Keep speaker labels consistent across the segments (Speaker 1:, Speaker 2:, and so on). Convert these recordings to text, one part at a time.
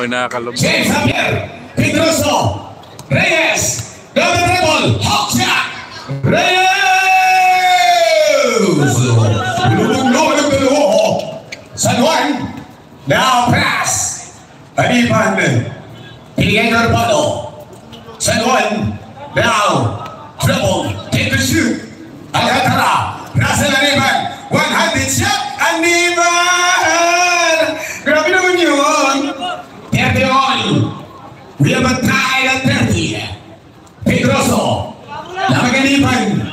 Speaker 1: ako'y nakakalabas.
Speaker 2: James Javier Pedroso Reyes double treble hawk shot Reyes lulong-lulong ng dalawa San Juan now pass Alipan Pinigay Carpado San Juan now treble take the shoot Alcantara Russell Alipan one-handed shot Alipan grabe naman yun 30 we have a tie at 30 Pedroso Lamagalipan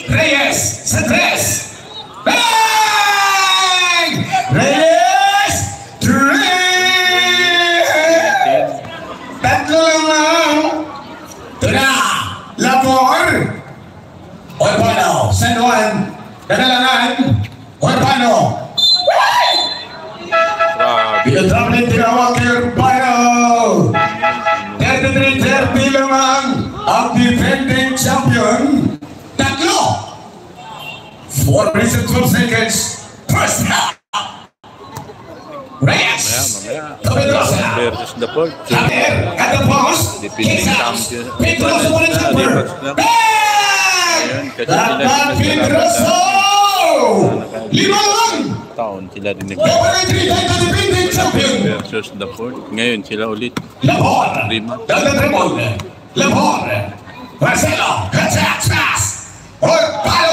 Speaker 2: Reyes sa 3 bang Reyes 3 tatlo lang ito na Labor Orbano San Juan Dadalangan Orbano Pinatramlin tinawag kay Urbano 33-30 lamang ang defending champion tatlo 4 minutes and 12 seconds first half Reyes Pedroso
Speaker 1: versus the Port.
Speaker 2: Javier at the post kicks out Pedroso for the jumper bang Laban Pedroso 5 lang
Speaker 1: Taon sila din
Speaker 2: champion
Speaker 1: versus the Port. Ngayon sila ulit.
Speaker 2: Labor
Speaker 1: Rima.
Speaker 2: double treble Labor Marcelo attacks pass Palo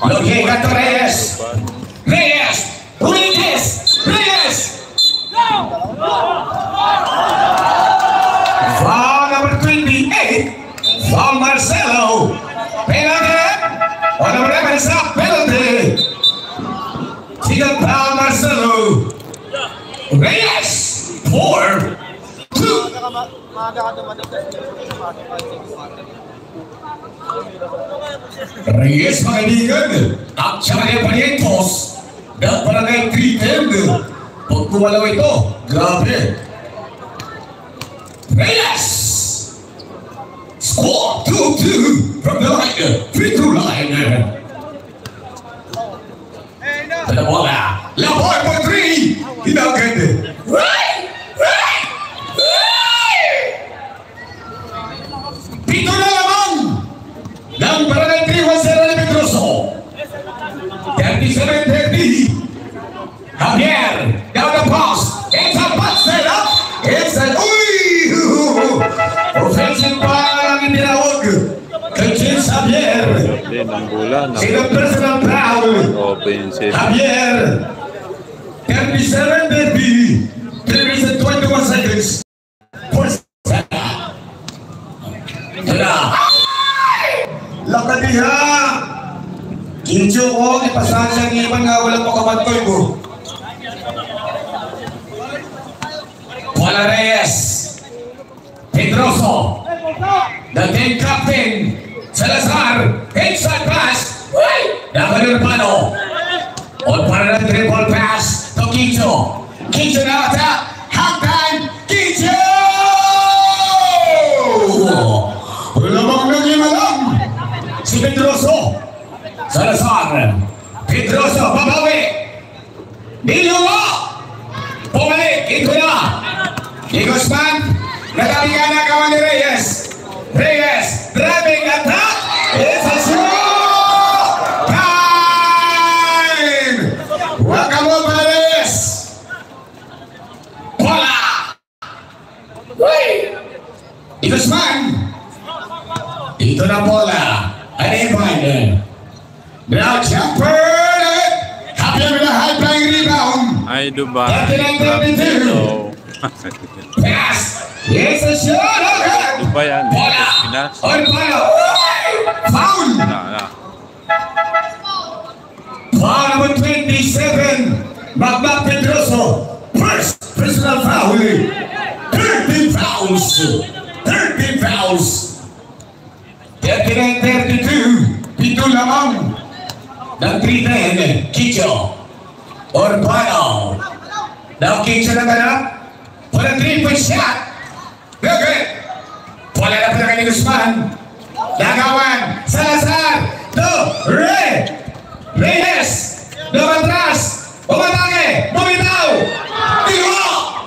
Speaker 2: looking at Reyes Reyes foul number 28 foul Marcelo penalty on the Ravens up penalty single foul Marcelo Reyes 4-2 Reyes mga kaibigan at siya mga panientos ng barangay 310 pag kumalaw ito grabe Reyes score 2-2 from the line free throw line to the bola Laboy for 3 hinagad Pito na lamang ng barangay 310 ni Pedroso 37-30 Javier down the post it's a butt set up it's an offensive foul ang tinawag kay James Javier sinang personal foul Javier 37-30 3 minutes and 21 seconds first lakad niya Kincho ko ipasahan siya ng iban nga walang makabantoy ko Paula Reyes Pedroso the team captain Salazar inside pass Davan Urbano on para ng triple pass to Kincho na attack half time Kincho lamang ng imalang si Pedroso Salazar Pedroso babawi Niluwa bumalik ito na Guzman nagalikan na kawan ni Reyes driving attack it's a shoot time wakamo pa Reyes bola Guzman ito na bola Alipan now jumper happy with a high flying rebound
Speaker 1: Ay Dubai
Speaker 2: pass it's a shot
Speaker 1: Dubai yan
Speaker 2: bola
Speaker 1: Pinas
Speaker 2: foul foul number 27 Magma Pedroso first personal foul 13 fouls 39-32 pito lamang ng 3-10 Kicho Urbano now Kicho na ganap for a 3-point shot good wala na pala kay Guzman Lagawan Salazar to Reyes lumatras umatake bumitaw